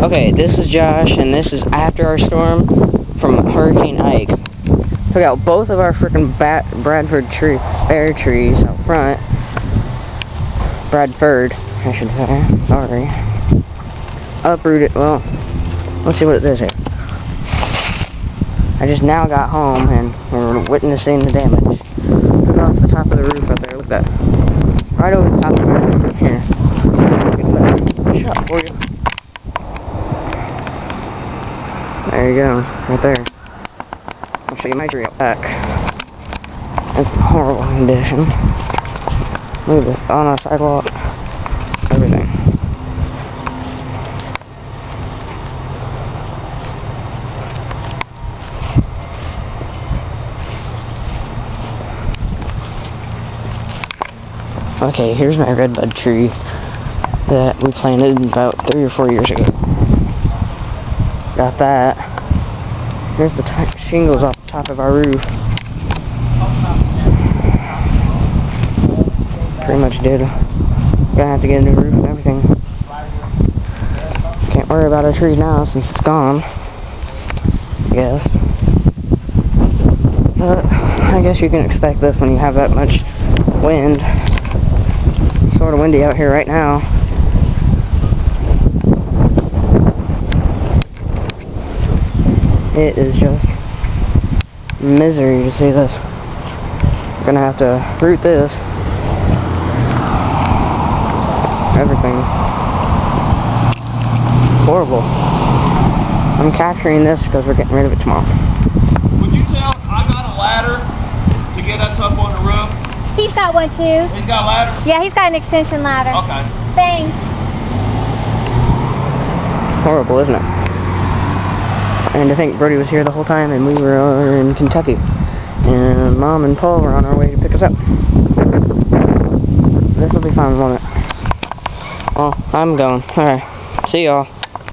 Okay, this is Josh, and this is after our storm from Hurricane Ike. Took out both of our freaking Bradford bear trees out front. Bradford, I should say. Sorry. Uprooted. Well, let's see what it is here. I just now got home, and we're witnessing the damage. Took off the top of the roof up there. Look at that. Right over the top of the roof. Here. Get that shot for you. There you go, right there. I'll show you my tree out back. It's in horrible condition. Look at this, on our sidewalk. Everything. Okay, here's my redbud tree that we planted about 3 or 4 years ago. Got that. Here's the shingles off the top of our roof. Pretty much did. Gonna have to get a new roof and everything. Can't worry about our tree now since it's gone, I guess. But I guess you can expect this when you have that much wind. It's sort of windy out here right now. It is just misery to see this. I'm gonna have to root this. Everything. It's horrible. I'm capturing this because we're getting rid of it tomorrow. Would you tell I got a ladder to get us up on the roof? He's got one too. He's got a ladder? Yeah, he's got an extension ladder. Okay. Thanks. Horrible, isn't it? And I think Brody was here the whole time, and we were in Kentucky. And Mom and Paul were on our way to pick us up. This will be fun, won't it? Well, I'm going. Alright. See y'all.